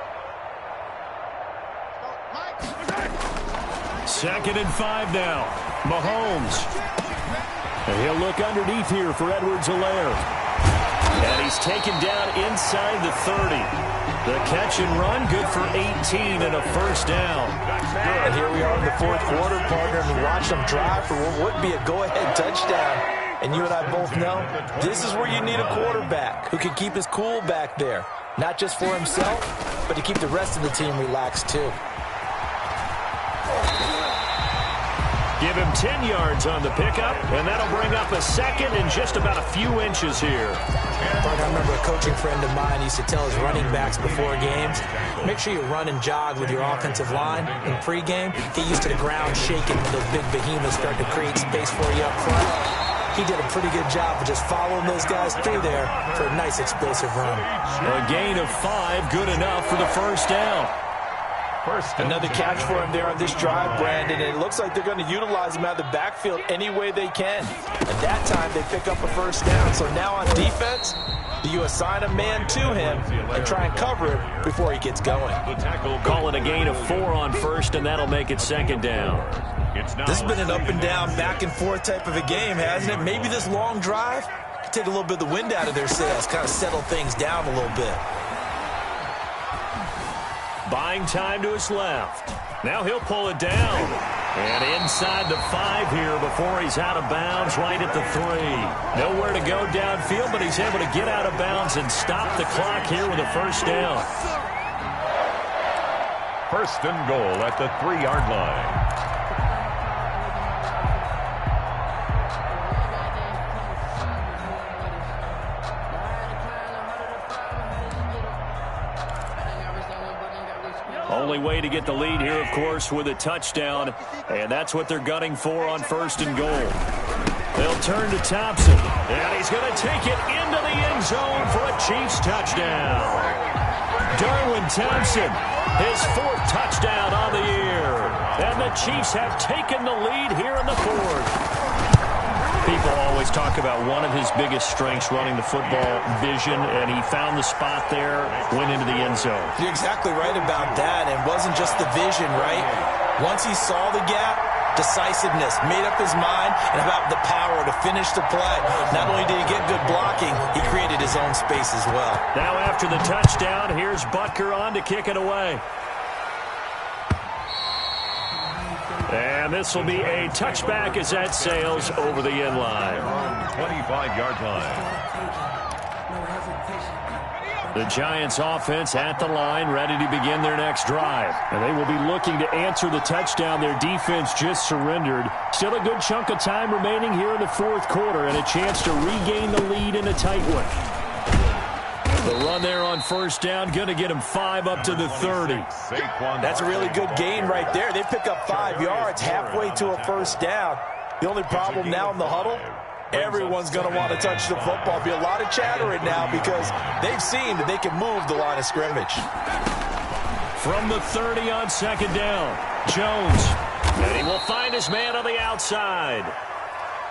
Mike. 2nd and 5 now. Mahomes. And he'll look underneath here for Edwards-Helaire. And he's taken down inside the 30. The catch and run, good for 18 and a 1st down. And here we are in the 4th quarter, partner, and we watch them drive for what would be a go-ahead touchdown. And you and I both know this is where you need a quarterback who can keep his cool back there. Not just for himself, but to keep the rest of the team relaxed too. Give him 10 yards on the pickup, and that'll bring up a 2nd and just about a few inches here. I remember a coaching friend of mine used to tell his running backs before games, make sure you run and jog with your offensive line in pregame. Get used to the ground shaking when those big behemoths start to create space for you up front. He did a pretty good job of just following those guys through there for a nice explosive run. A gain of 5, good enough for the 1st down. Another catch for him there on this drive, Brandon, and it looks like they're going to utilize him out of the backfield any way they can. At that time, they pick up a 1st down. So now on defense, do you assign a man to him and try and cover him before he gets going? Call it a gain of 4 on 1st, and that'll make it 2nd down. This has been an up and down, back and forth type of a game, hasn't it? Maybe this long drive could take a little bit of the wind out of their sails, kind of settle things down a little bit. Buying time to his left. Now he'll pull it down. And inside the 5 here before he's out of bounds right at the 3. Nowhere to go downfield, but he's able to get out of bounds and stop the clock here with a 1st down. 1st and goal at the 3-yard line. Only way to get the lead here, of course, with a touchdown, and that's what they're gunning for on 1st and goal. They'll turn to Thompson, and he's going to take it into the end zone for a Chiefs touchdown. Darwin Thompson, his 4th touchdown on the year, and the Chiefs have taken the lead here in the 4th. People always talk about one of his biggest strengths, running the football, vision, and he found the spot there, went into the end zone. You're exactly right about that, and it wasn't just the vision, right? Once he saw the gap, decisiveness, made up his mind, and about the power to finish the play. Not only did he get good blocking, he created his own space as well. Now after the touchdown, here's Butker on to kick it away. And this will be a touchback as that sails over the end line. 25-yard line. The Giants offense at the line, ready to begin their next drive. And they will be looking to answer the touchdown their defense just surrendered. Still a good chunk of time remaining here in the 4th quarter and a chance to regain the lead in a tight one. The run there on 1st down, going to get him 5 up to the 30. That's a really good gain right there. They pick up 5 yards halfway to a 1st down. The only problem now in the huddle, everyone's going to want to touch the football. Be a lot of chattering now because they've seen that they can move the line of scrimmage. From the 30 on 2nd down, Jones. And he will find his man on the outside.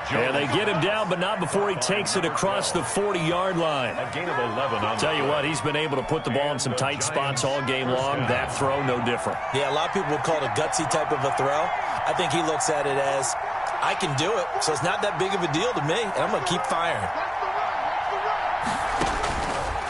And they get him down, but not before he takes it across the 40-yard line. A gain of 11 on. Tell you what, he's been able to put the ball in some tight spots all game long. That throw, no different. Yeah, a lot of people would call it a gutsy type of a throw. I think he looks at it as, I can do it, so it's not that big of a deal to me, and I'm going to keep firing.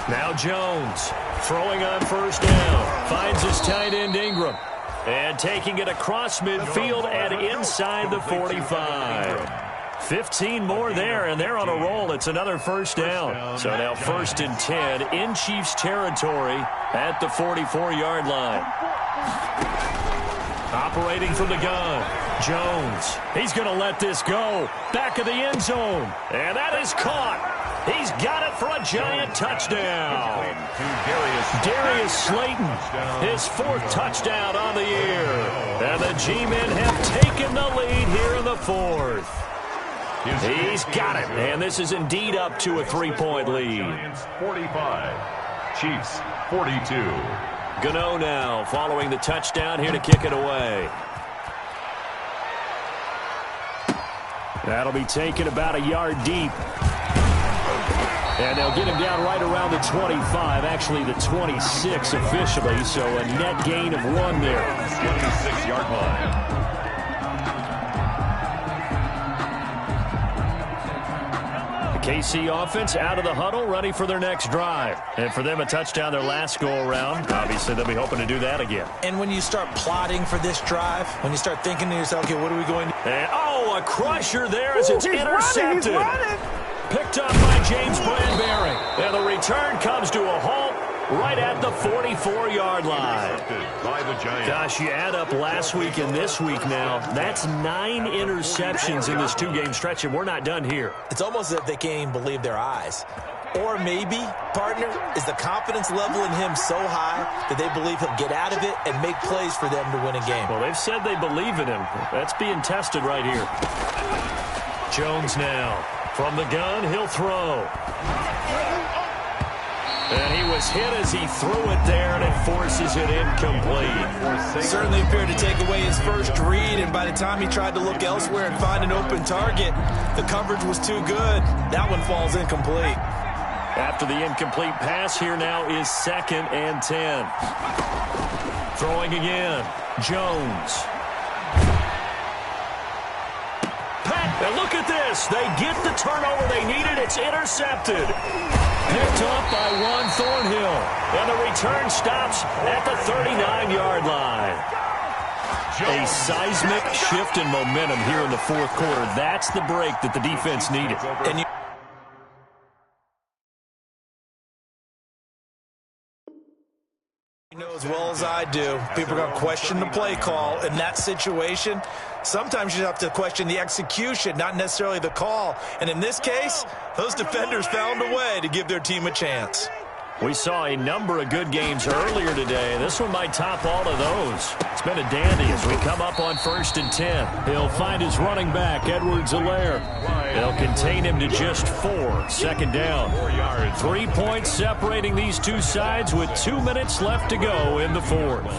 Now Jones, throwing on 1st down, finds his tight end Ingram. And taking it across midfield and inside the 45. 15 more there, and they're on a roll. It's another 1st down. So now 1st and 10 in Chiefs territory at the 44-yard line. Operating from the gun, Jones. He's going to let this go. Back of the end zone. And that is caught. He's got it for a Giant touchdown. Darius Slayton, his 4th touchdown on the year. And the G-men have taken the lead here in the 4th. He's got it, and this is indeed up to a 3-point lead. 45, Chiefs 42. Gano now following the touchdown here to kick it away. That'll be taken about a yard deep. And they'll get him down right around the 25, actually the 26 officially, so a net gain of 1 there. 26-yard line. The KC offense out of the huddle, ready for their next drive. And for them, a touchdown their last go-around. Obviously, they'll be hoping to do that again. And when you start plotting for this drive, when you start thinking to yourself, okay, what are we going to do? And, a crusher there as it's intercepted. Picked up by James Bradbury. And the return comes to a halt right at the 44-yard line. By the Giants. Gosh, you add up last week and this week now. That's 9 interceptions in this 2-game stretch, and we're not done here. It's almost as if they can't even believe their eyes. Or maybe, partner, is the confidence level in him so high that they believe he'll get out of it and make plays for them to win a game. Well, they've said they believe in him. That's being tested right here. Jones now. From the gun, he'll throw. And he was hit as he threw it there, and it forces it incomplete. Certainly appeared to take away his first read, and by the time he tried to look elsewhere and find an open target, the coverage was too good. That one falls incomplete. After the incomplete pass, here now is 2nd and 10. Throwing again. Jones. And look at this. They get the turnover they needed. It's intercepted. Picked up by Juan Thornhill. And the return stops at the 39-yard line. A seismic shift in momentum here in the 4th quarter. That's the break that the defense needed. And you know as well as I do, people are going to question the play call in that situation. Sometimes you have to question the execution, not necessarily the call. And in this case, those defenders found a way to give their team a chance. We saw a number of good games earlier today. This one might top all of those. It's been a dandy as we come up on 1st and 10. He'll find his running back, Edwards-Helaire. They'll contain him to just 4. 2nd down. 3 points separating these two sides with 2 minutes left to go in the 4th.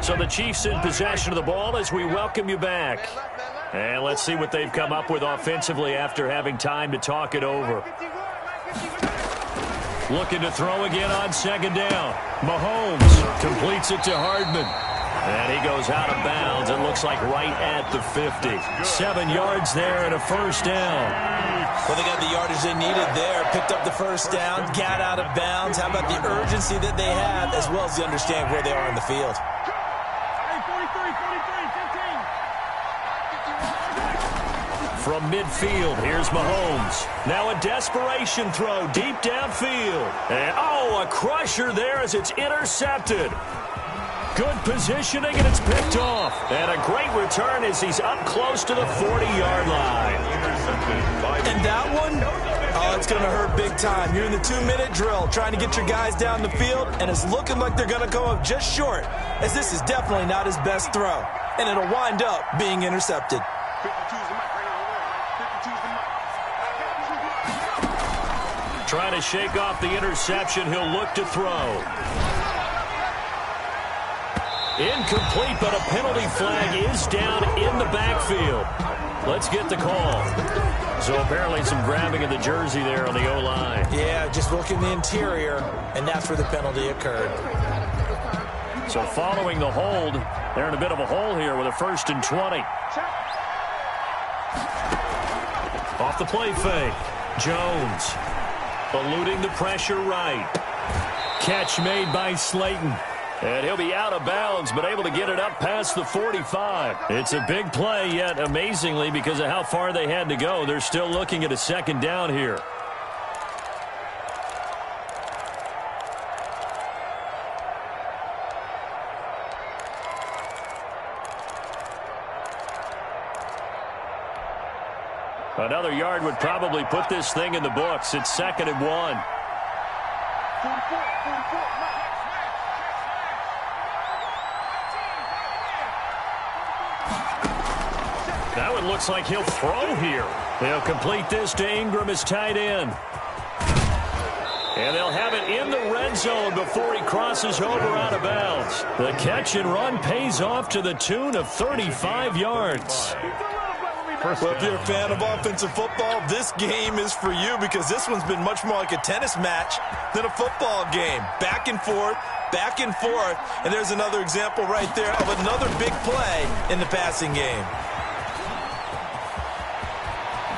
So the Chiefs in possession of the ball as we welcome you back. And let's see what they've come up with offensively after having time to talk it over. Looking to throw again on 2nd down. Mahomes completes it to Hardman. And he goes out of bounds. It looks like right at the 50. 7 yards there and a 1st down. Well, they got the yardage they needed there. Picked up the 1st down, got out of bounds. How about the urgency that they have as well as they understand where they are in the field? From midfield, here's Mahomes. Now a desperation throw deep downfield. And, a crusher there as it's intercepted. Good positioning, and it's picked off. And a great return as he's up close to the 40-yard line. And that one, it's going to hurt big time. You're in the 2-minute drill trying to get your guys down the field, and it's looking like they're going to go up just short, as this is definitely not his best throw. And it'll wind up being intercepted. Trying to shake off the interception. He'll look to throw. Incomplete, but a penalty flag is down in the backfield. Let's get the call. So apparently some grabbing of the jersey there on the O-line. Yeah, just look in the interior, and that's where the penalty occurred. So following the hold, they're in a bit of a hole here with a 1st and 20. Off the play fake. Jones. Eluding the pressure right. Catch made by Slayton. And he'll be out of bounds, but able to get it up past the 45. It's a big play, yet amazingly, because of how far they had to go, they're still looking at a 2nd down here. Another yard would probably put this thing in the books. It's 2nd and 1. That one looks like he'll throw here. He'll complete this to Ingram as tight end. And they'll have it in the red zone before he crosses over out of bounds. The catch and run pays off to the tune of 35 yards. Well, if you're a fan of offensive football, this game is for you because this one's been much more like a tennis match than a football game. Back and forth, and there's another example right there of another big play in the passing game.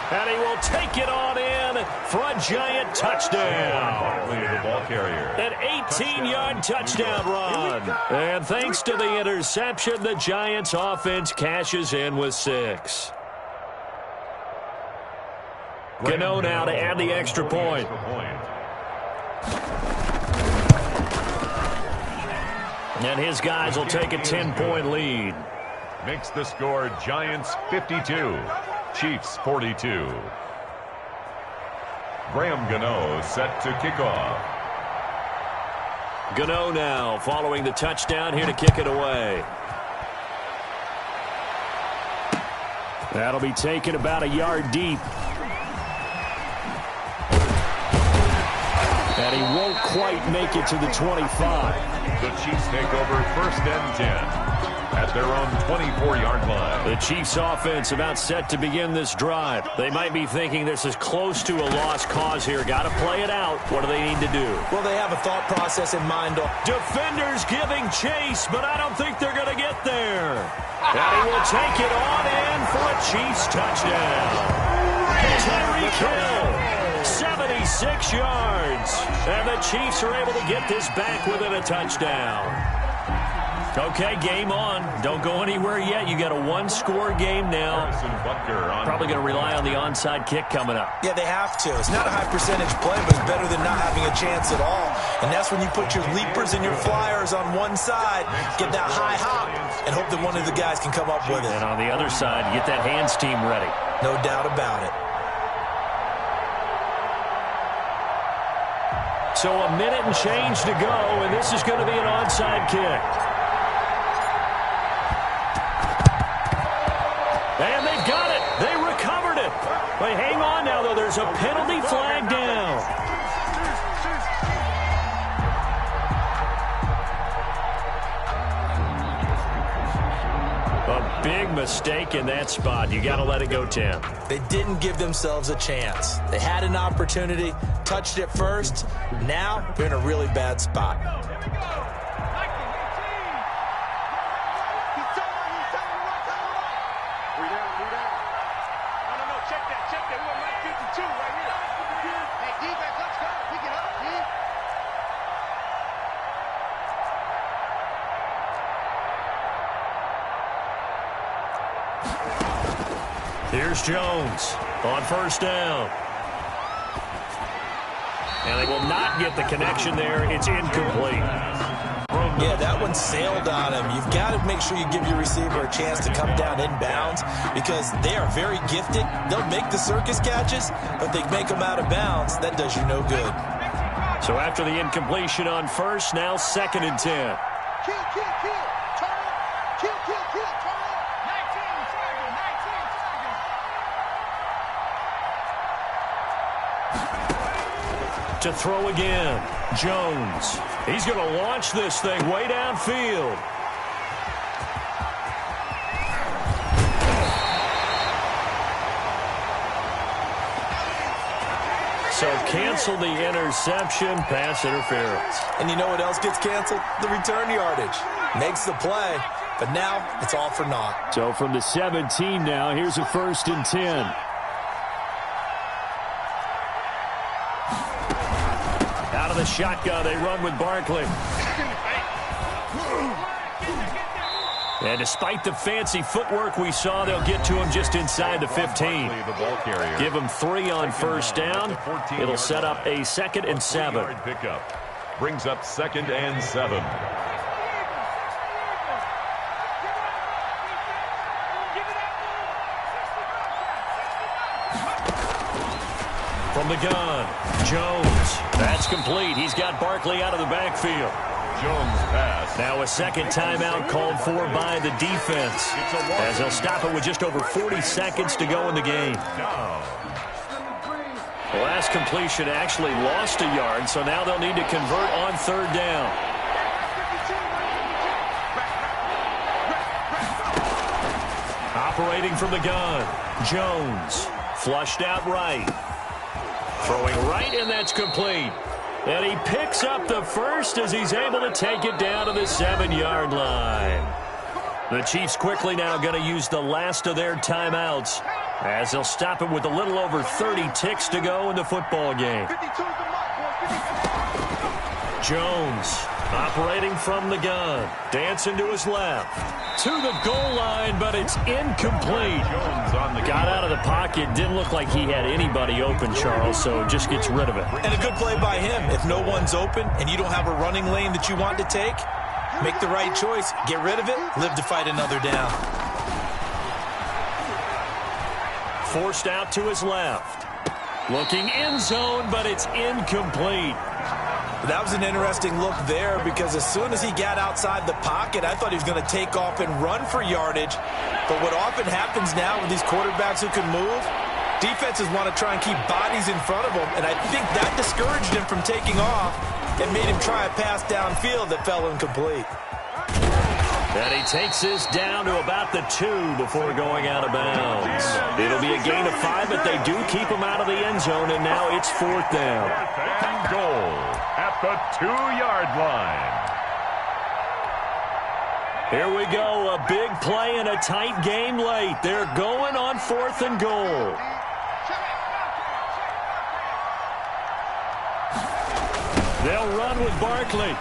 And he will take it on in for a giant touchdown. The ball carrier. An 18-yard touchdown run. And thanks to the interception, the Giants offense cashes in with 6. Gano now to add the extra point. And his guys will take a 10-point lead. Makes the score Giants 52, Chiefs 42. Graham Gano set to kick off. Gano now following the touchdown here to kick it away. That'll be taken about a yard deep. And he won't quite make it to the 25. The Chiefs take over 1st and 10 at their own 24-yard line. The Chiefs offense about set to begin this drive. They might be thinking this is close to a lost cause here. Got to play it out. What do they need to do? Well, they have a thought process in mind. Defenders giving chase, but I don't think they're going to get there. And he will take it on in for a Chiefs touchdown. Tyreek Hill. 76 yards. And the Chiefs are able to get this back within a touchdown. Okay, game on. Don't go anywhere yet. You got a one-score game now. Probably going to rely on the onside kick coming up. Yeah, they have to. It's not a high-percentage play, but it's better than not having a chance at all. And that's when you put your leapers and your flyers on one side, get that high hop, and hope that one of the guys can come up with it. And on the other side, get that hands team ready. No doubt about it. So a minute and change to go, and this is going to be an onside kick. And they've got it. They recovered it. But hang on now, though. There's a penalty flag down. A big mistake in that spot. You got to let it go, Tim. They didn't give themselves a chance. They had an opportunity, touched it first. Now they're in a really bad spot. Here's Jones on 1st down. And they will not get the connection there. It's incomplete. Yeah, that one sailed on him. You've got to make sure you give your receiver a chance to come down inbounds because they are very gifted. They'll make the circus catches, but they make them out of bounds. That does you no good. So after the incompletion on 1st, now 2nd and 10. To throw again, Jones. He's going to launch this thing way downfield. So cancel the interception, pass interference. And you know what else gets canceled? The return yardage. Makes the play, but now it's all for naught. So from the 17 now, here's a 1st and 10. Out of the shotgun, they run with Barkley. And despite the fancy footwork we saw, they'll get to him just inside the 15. Give him 3 on 1st down. It'll set up a 2nd and 7. Pickup brings up 2nd and 7. From the gun, Jones. That's complete. He's got Barkley out of the backfield. Jones pass. Now a 2nd timeout called for by the defense, as they'll stop it with just over 40 seconds to go in the game. The last completion actually lost a yard, so now they'll need to convert on third down. Operating from the gun, Jones. Flushed out right. Throwing right, and that's complete. And he picks up the first as he's able to take it down to the 7-yard line. The Chiefs quickly now going to use the last of their timeouts as they'll stop it with a little over 30 ticks to go in the football game. Jones operating from the gun. Dancing to his left. To the goal line, but it's incomplete. Got out of the pocket. Didn't look like he had anybody open, Charles, so just gets rid of it. And a good play by him. If no one's open and you don't have a running lane that you want to take, make the right choice. Get rid of it. Live to fight another down. Forced out to his left. Looking end zone, but it's incomplete. That was an interesting look there because as soon as he got outside the pocket, I thought he was going to take off and run for yardage. But what often happens now with these quarterbacks who can move, defenses want to try and keep bodies in front of them, and I think that discouraged him from taking off and made him try a pass downfield that fell incomplete. And he takes this down to about the 2 before going out of bounds. It'll be a gain of 5, but they do keep him out of the end zone, and now it's 4th down. 4th and goal at the 2-yard line. Here we go, a big play in a tight game late. They're going on 4th and goal. They'll run with Barkley.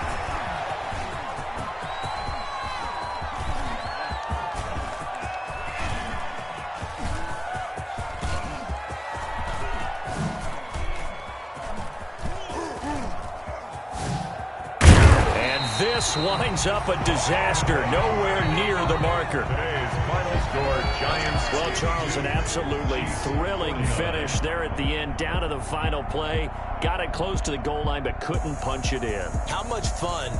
This winds up a disaster, nowhere near the marker. Today's final score, Giants. Well, Charles, an absolutely thrilling finish there at the end, down to the final play. Got it close to the goal line, but couldn't punch it in. How much fun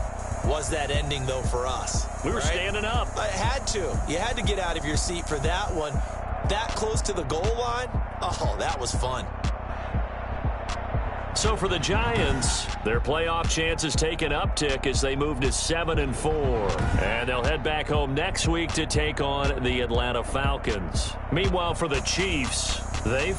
was that ending, though, for us? We were standing up. I had to. You had to get out of your seat for that one. That close to the goal line? Oh, that was fun. So for the Giants, their playoff chances take an uptick as they move to 7-4. And they'll head back home next week to take on the Atlanta Falcons. Meanwhile, for the Chiefs, they